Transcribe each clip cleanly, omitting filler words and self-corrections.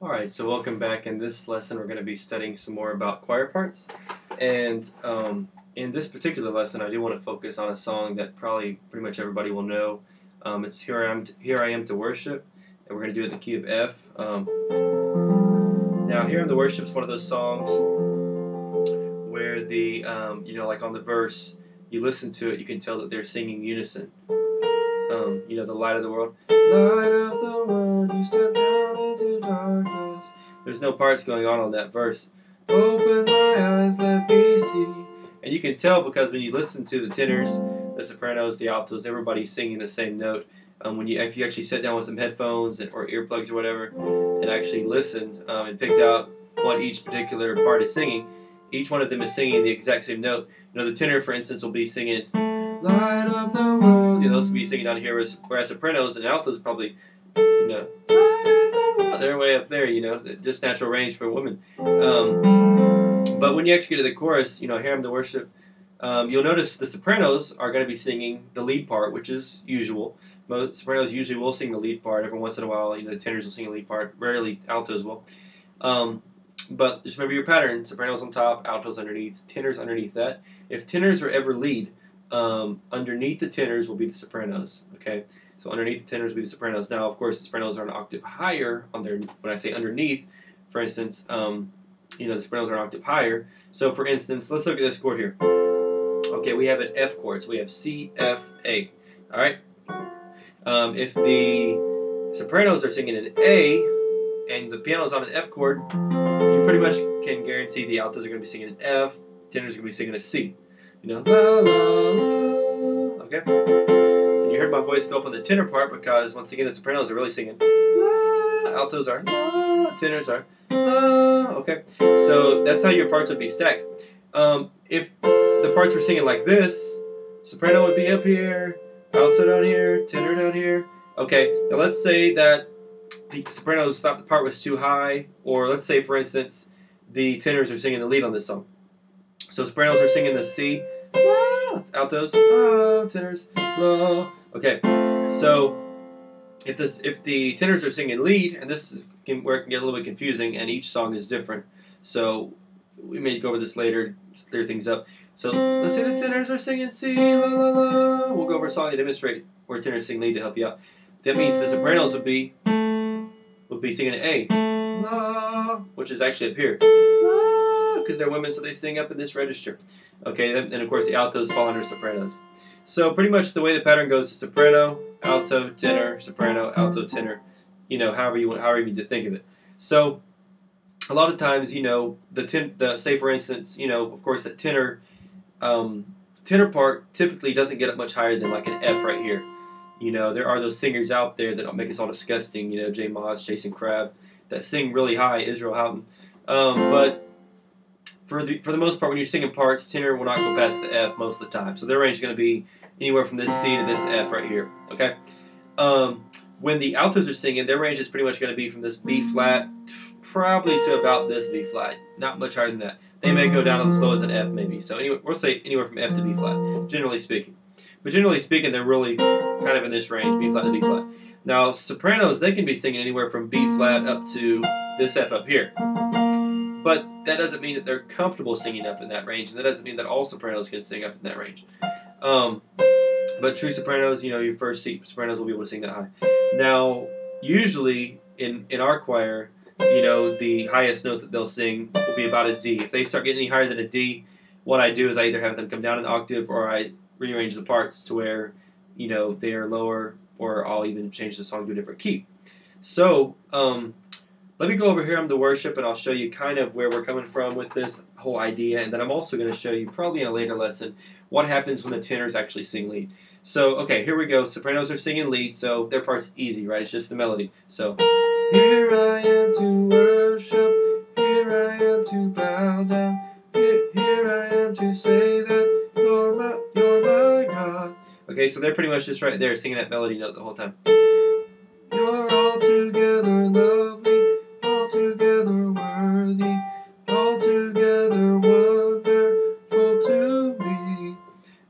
Alright, so welcome back. In this lesson we're going to be studying some more about choir parts. And in this particular lesson I do want to focus on a song that probably pretty much everybody will know. It's Here I Am to Worship, and we're going to do it in the key of F. Now Here I Am to Worship is one of those songs where the, like on the verse, you listen to it, you can tell that they're singing unison. The light of the world. Light of the world, you step down into darkness. There's no parts going on that verse. Open my eyes, let me see. And you can tell because when you listen to the tenors, the sopranos, the altos, everybody's singing the same note. If you actually sit down with some headphones or earplugs or whatever and actually listened and picked out what each particular part is singing, each one of them is singing the exact same note. The tenor, for instance, will be singing Light of the world. Those will be singing down here, whereas sopranos and altos probably, they're way up there, just natural range for women. But when you actually get to the chorus, Here I Am to Worship, you'll notice the sopranos are going to be singing the lead part, which is usual. Most sopranos usually will sing the lead part. Every once in a while, the tenors will sing the lead part. Rarely altos will. But just remember your pattern: sopranos on top, altos underneath, tenors underneath that. If tenors are ever lead, underneath the tenors will be the sopranos. Okay, so underneath the tenors will be the sopranos. Now, of course, the sopranos are an octave higher on their. When I say underneath, for instance, the sopranos are an octave higher. So, for instance, let's look at this chord here. Okay, we have an F chord, so we have C, F, A. All right. If the sopranos are singing an A and the piano's on an F chord, you pretty much can guarantee the altos are going to be singing an F, tenors are going to be singing a C. La, la, la. Okay? And you heard my voice go up on the tenor part because, once again, the sopranos are really singing la, altos are la, tenors are la. Okay? So that's how your parts would be stacked. If the parts were singing like this, soprano would be up here, alto down here, tenor down here. Okay, now let's say that the sopranos thought the part was too high, or let's say, for instance, the tenors are singing the lead on this song. So sopranos are singing the C, la, altos, la, tenors, la. Okay, so if the tenors are singing lead, and this is where it can get a little bit confusing, and each song is different. So we may go over this later to clear things up. So let's say the tenors are singing C, la, la, la. We'll go over a song to demonstrate where tenors sing lead to help you out. That means the sopranos would be singing an A, la, which is actually up here, la, because they're women, so they sing up in this register. Okay, then of course the altos fall under sopranos. So pretty much the way the pattern goes is soprano, alto, tenor, soprano, alto, tenor. However you need to think of it. So a lot of times, say for instance, of course that tenor part typically doesn't get up much higher than like an F right here. There are those singers out there that don't make us all disgusting, J. Moss, Jason Crabb, that sing really high, Israel Houghton. But for the most part, when you're singing parts, tenor will not go past the F most of the time. So their range is going to be anywhere from this C to this F right here. Okay. When the altos are singing, their range is pretty much going to be from this B flat probably to about this B flat. Not much higher than that. They may go down as low as an F maybe. So anyway, we'll say anywhere from F to B flat, generally speaking. But generally speaking, they're really kind of in this range, B flat to B flat. Now, sopranos, they can be singing anywhere from B flat up to this F up here. But that doesn't mean that they're comfortable singing up in that range, and that doesn't mean that all sopranos can sing up in that range. But true sopranos, your first seat sopranos will be able to sing that high. Now, usually in our choir, the highest note that they'll sing will be about a D. If they start getting any higher than a D, what I do is I either have them come down an octave or I rearrange the parts to where, they are lower, or I'll even change the song to a different key. So, let me go over Here I Am to Worship, and I'll show you kind of where we're coming from with this whole idea, and then I'm also going to show you, probably in a later lesson, what happens when the tenors actually sing lead. So, okay, here we go. Sopranos are singing lead, so their part's easy, right? It's just the melody. So, here I am to worship, here I am to bow down, here I am to say that you're my God. Okay, so they're pretty much just right there singing that melody note the whole time. You're altogether lovely, altogether worthy, altogether wonderful to me.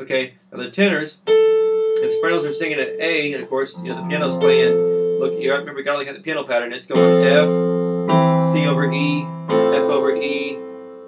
Okay, now the tenors, if sopranos are singing an A, and of course, the piano's playing, look, you remember, you gotta look at the piano pattern, it's going F, over E, F over E,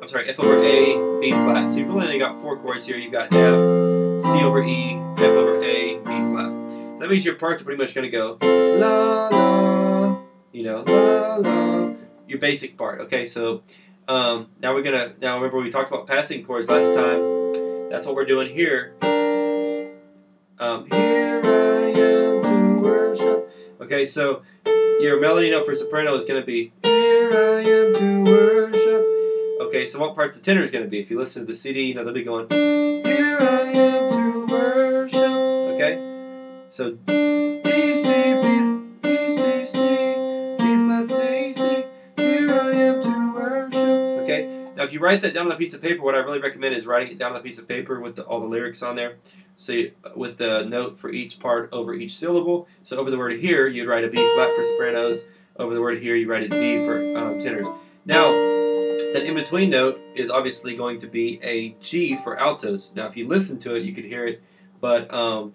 I'm sorry, F over A, B flat. So you've really only got 4 chords here. You've got F, C over E, F over A, B flat. That means your parts are pretty much going to go la la, you know, la la, your basic part. Okay, so now remember we talked about passing chords last time. That's what we're doing here. Here I am to worship. Okay, so your melody note for soprano is going to be here I am to worship. Okay, so what part's the tenor is going to be? If you listen to the CD, you know they'll be going here I am to worship. Okay, so D C B D C C B flat C C. Here I am to worship. Okay, now if you write that down on a piece of paper, what I really recommend is writing it down on a piece of paper with all the lyrics on there. So with the note for each part over each syllable. So over the word here, you'd write a B flat for sopranos. Over the word here, you write a D for tenors. Now, that in-between note is obviously going to be a G for altos. Now, if you listen to it, you could hear it. But, you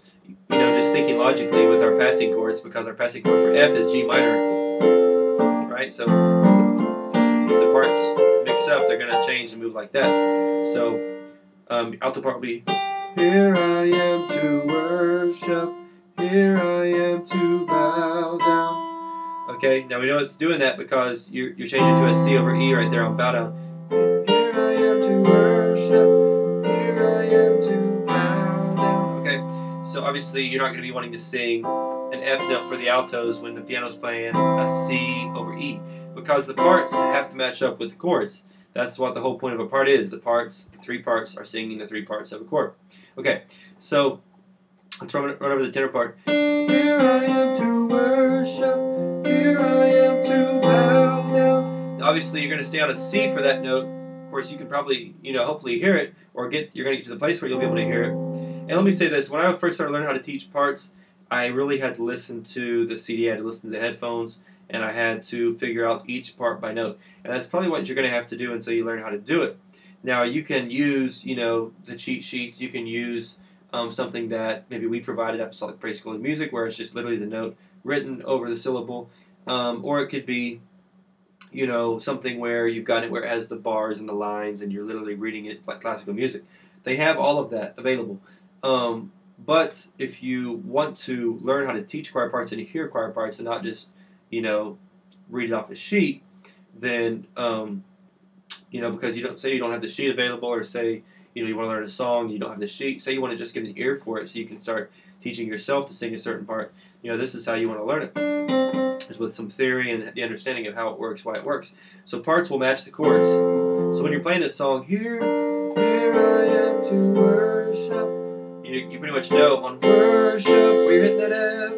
know, just thinking logically with our passing chords, because our passing chord for F is G minor. Right? So, if the parts mix up, they're going to change and move like that. So, alto part will be here I am to worship, here I am to bow down. Okay, now we know it's doing that because you're changing to a C over E right there on bow down. Here I am to worship, here I am to bow down. Okay, so obviously you're not going to be wanting to sing an F note for the altos when the piano's playing a C over E, because the parts have to match up with the chords. That's what the whole point of a part is. The 3 parts are singing the 3 parts of a chord. Okay, so let's run over the tenor part. Here I am to worship, here I am to bow down. Now obviously you're going to stay on a C for that note. Of course you can probably, you know, hopefully hear it, or you're going to get to the place where you'll be able to hear it. And let me say this, when I first started learning how to teach parts, I really had to listen to the CD, I had to listen to the headphones, and I had to figure out each part by note. And that's probably what you're going to have to do until you learn how to do it. Now you can use, you know, the cheat sheets. You can use something that maybe we provided, Apostolic Praise School of Music, where it's just literally the note written over the syllable. Or it could be, you know, something where you've got it where it has the bars and the lines and you're literally reading it like classical music. They have all of that available. But if you want to learn how to teach choir parts and hear choir parts and not just, you know, read it off a sheet, then, you know, because you don't have the sheet available, or say, you know, you want to learn a song, and you don't have the sheet, say you want to just get an ear for it so you can start teaching yourself to sing a certain part, you know, this is how you want to learn it. It's with some theory and the understanding of how it works, why it works. So parts will match the chords. So when you're playing this song, here I am to worship, you pretty much know on worship where you're hitting that F.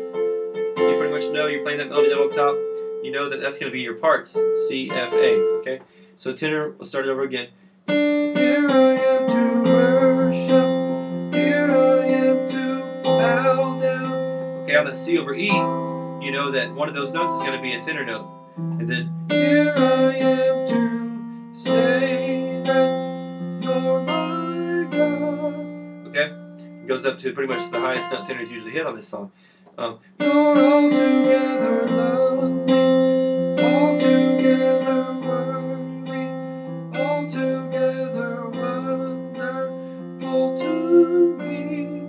You pretty much know you're playing that melody down on top. You know that that's going to be your parts, C, F, A. Okay, so tenor, we'll start it over again. Here I am to worship, here I am to bow down. Okay, on that C over E, you know that one of those notes is going to be a tenor note. And then, here I am to say that you're my God. Okay, it goes up to pretty much the highest note tenors usually hit on this song. You're altogether lovely, altogether worthy, altogether wonderful to me.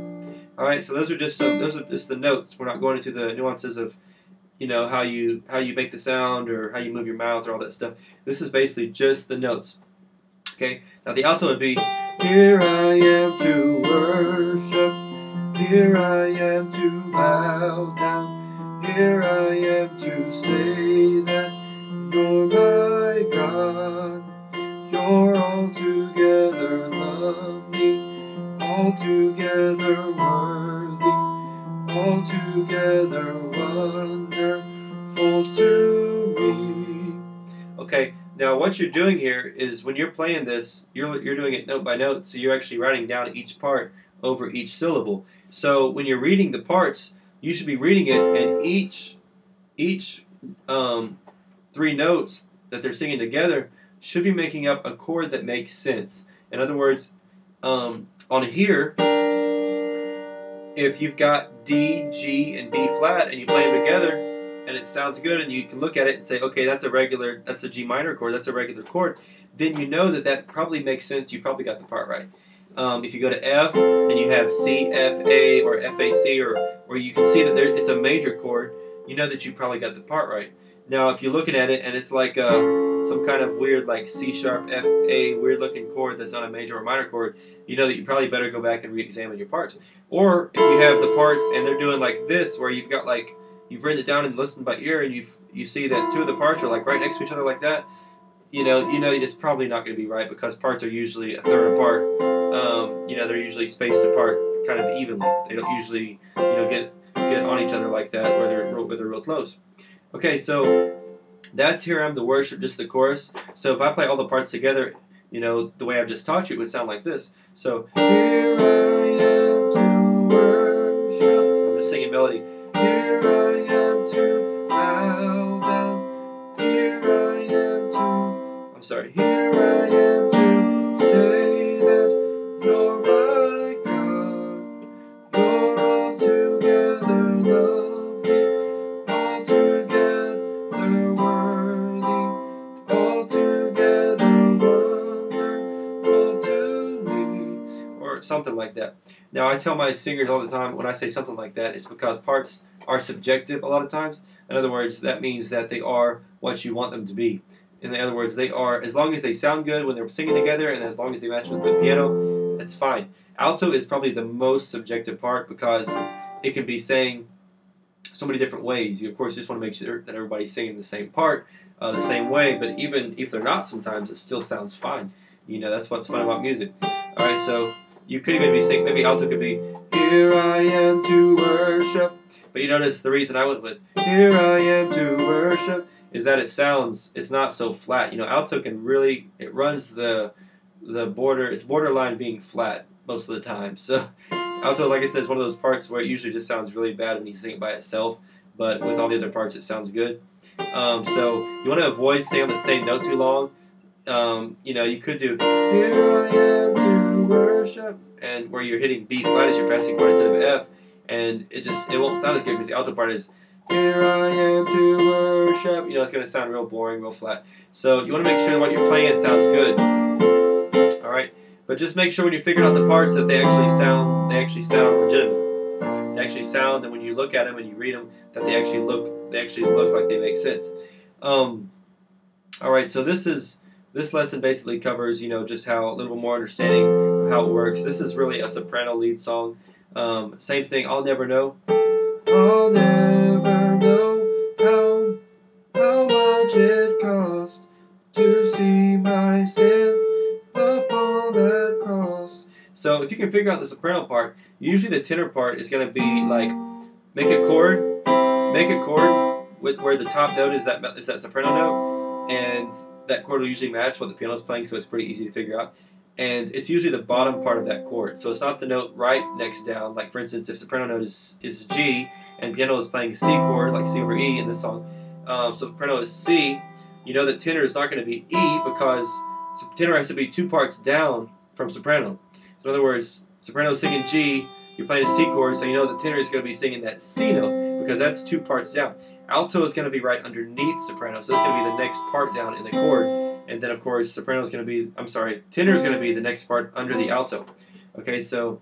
All right, so those are just the notes. We're not going into the nuances of, you know, how you make the sound or how you move your mouth or all that stuff. This is basically just the notes. Okay, now the alto would be, here I am to worship, here I am to bow down, here I am to say that you're my God, you're altogether lovely, altogether worthy, altogether wonderful to me. Okay, now what you're doing here is when you're playing this, you're doing it note by note, so you're actually writing down each part over each syllable. So when you're reading the parts, you should be reading it, and each 3 notes that they're singing together should be making up a chord that makes sense. In other words, on here, if you've got D, G, and B flat, and you play them together, and it sounds good, and you can look at it and say, okay, that's a G minor chord, that's a regular chord, then you know that probably makes sense. You probably got the part right. If you go to F and you have C, F, A, or F, A, C, or you can see that it's a major chord, you know that you probably got the part right. Now, if you're looking at it and it's like some kind of weird, like C sharp, F, A, weird looking chord that's not a major or minor chord, you know that you probably better go back and re-examine your parts. Or if you have the parts and they're doing like this, where you've got like, you've written it down and listened by ear, and you see that two of the parts are like right next to each other like that, you know it's probably not going to be right, because parts are usually a third apart. They're usually spaced apart kind of evenly. They don't usually, get on each other like that, where they're real close. Okay, so that's Here I Am to Worship, just the chorus. So if I play all the parts together, the way I've just taught you, it would sound like this. So here I am to worship. I'm just singing melody. Here I am to bow down. Here I am to. I'm sorry. Here I am to say that you're my God. You're altogether lovely, altogether worthy, altogether wonderful to me, or something like that. Now, I tell my singers all the time, when I say something like that, it's because parts are subjective a lot of times. In other words, that means that they are what you want them to be. In other words, they are, as long as they sound good when they're singing together, and as long as they match with the piano, that's fine. Alto is probably the most subjective part, because it can be saying so many different ways. You, of course, just want to make sure that everybody's singing the same part, the same way, but even if they're not, sometimes it still sounds fine. That's what's fun about music. Alright, so you could even be singing, maybe alto could be, here I am to worship. But you notice the reason I went with, here I am to worship, is that it's not so flat. Alto can really, it runs the border, it's borderline being flat most of the time. So alto, like I said, is one of those parts where it usually just sounds really bad when you sing it by itself, but with all the other parts it sounds good. So you want to avoid staying on the same note too long. You could do, here I am to worship, and where you're hitting B flat as your passing chord instead of F, and it won't sound as good, because the alto part is, here I am to worship. It's going to sound real boring, real flat. So you want to make sure what you're playing sounds good. Alright? But just make sure when you're figuring out the parts that they actually sound legitimate. They actually sound, and when you look at them and you read them, that they actually look like they make sense. Alright, so this lesson basically covers, just how a little bit more understanding of how it works. This is really a soprano lead song. Same thing, I'll never know. I'll never know how much it cost to see my sin upon that cross. So if you can figure out the soprano part, usually the tenor part is going to be like, make a chord with where the top note is that soprano note, and that chord will usually match what the piano is playing, so it's pretty easy to figure out. And it's usually the bottom part of that chord, so it's not the note right next down. Like, for instance, if soprano note is G and piano is playing C chord, like C over E in this song, so soprano is C, you know that tenor is not going to be E, because tenor has to be two parts down from soprano. So in other words, soprano is singing G, you're playing a C chord, so you know that tenor is going to be singing that C note, because that's two parts down. Alto is going to be right underneath soprano, so it's going to be the next part down in the chord. And then, of course, tenor is going to be the next part under the alto. Okay, so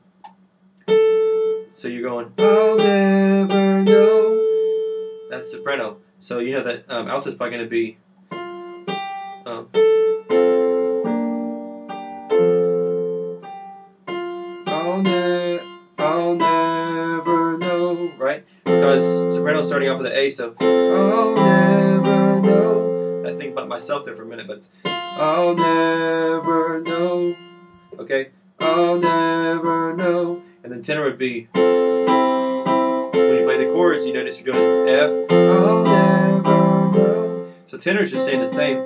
you're going, I'll never know. That's soprano. So you know that alto is probably going to be, I'll never know, right? Because soprano is starting off with an A, so I'll never know. I think about myself there for a minute, but it's, I'll never know. Okay, I'll never know. And then tenor would be, when you play the chords, you notice you're doing F. I'll never know. So tenor is just staying the same.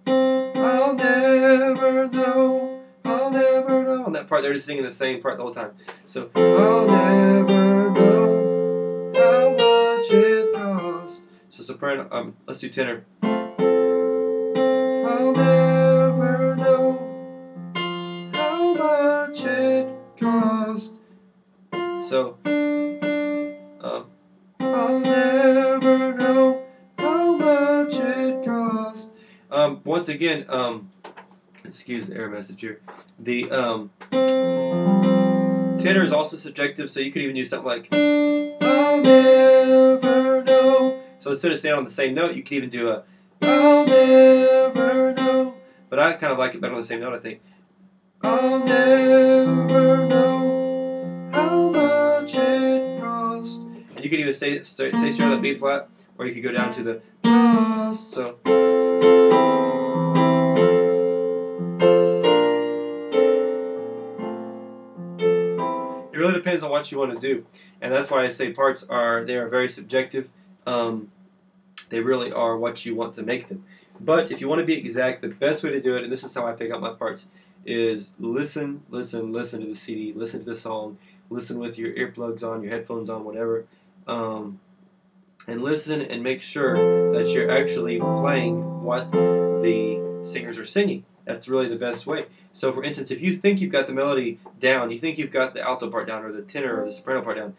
I'll never know. I'll never know. On that part, they're just singing the same part the whole time. So I'll never know how much it costs. So soprano. Let's do tenor. I'll never know how much it cost. So, I'll never know Once again, excuse the error message here. The tenor is also subjective, so you could even do something like I'll never know. So instead of staying on the same note, you could even do a I'll never know. But I kind of like it better on the same note, I think. I'll never know how much it cost. And you could even stay straight on the B flat, or you could go down to the cost. So. It really depends on what you want to do, and that's why I say parts are very subjective. They really are what you want to make them. But if you want to be exact, the best way to do it, and this is how I pick up my parts, is listen to the CD, listen to the song, listen with your earplugs on, your headphones on, whatever, and listen and make sure that you're actually playing what the singers are singing. That's really the best way. So, for instance, if you think you've got the melody down, you think you've got the alto part down, or the tenor or the soprano part down,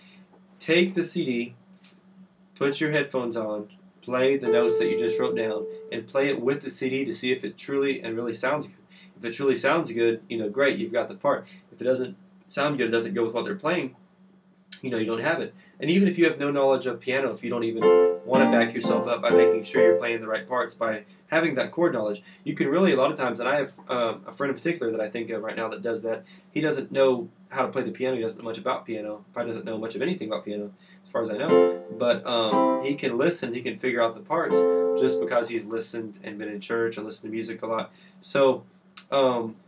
take the CD, put your headphones on, play the notes that you just wrote down, and play it with the CD to see if it truly and really sounds good. If it truly sounds good, great, you've got the part. If it doesn't sound good, it doesn't go with what they're playing, you don't have it. And even if you have no knowledge of piano, if you don't even want to back yourself up by making sure you're playing the right parts, by having that chord knowledge, you can really, a lot of times, and I have a friend in particular that I think of right now that does that. He doesn't know how to play the piano. He doesn't know much about piano. Probably doesn't know much of anything about piano, as far as I know. But he can listen. He can figure out the parts just because he's listened and been in church and listened to music a lot. So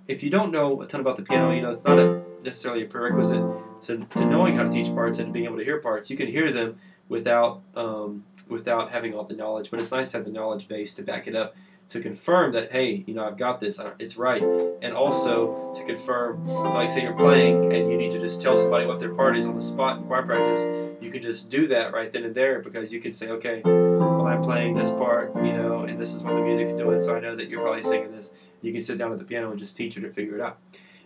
if you don't know a ton about the piano, it's not necessarily a prerequisite to knowing how to teach parts and being able to hear parts. You can hear them without having all the knowledge, but it's nice to have the knowledge base to back it up, to confirm that, hey, I've got this, it's right, and also to confirm, like say you're playing and you need to just tell somebody what their part is on the spot in choir practice, you can just do that right then and there, because you can say, okay, well, I'm playing this part, and this is what the music's doing, so I know that you're probably singing this. You can sit down at the piano and just teach her to figure it out.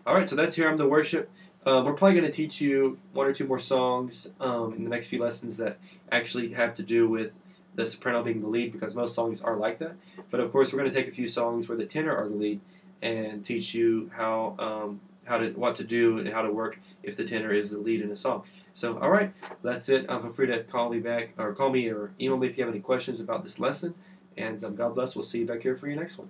All right, so that's Here I'm the Worship. We're probably going to teach you one or two more songs in the next few lessons that actually have to do with the soprano being the lead, because most songs are like that. But of course, we're going to take a few songs where the tenor are the lead and teach you what to do and how to work if the tenor is the lead in a song. So, all right, that's it. Feel free to call me back, or call me or email me if you have any questions about this lesson. And God bless. We'll see you back here for your next one.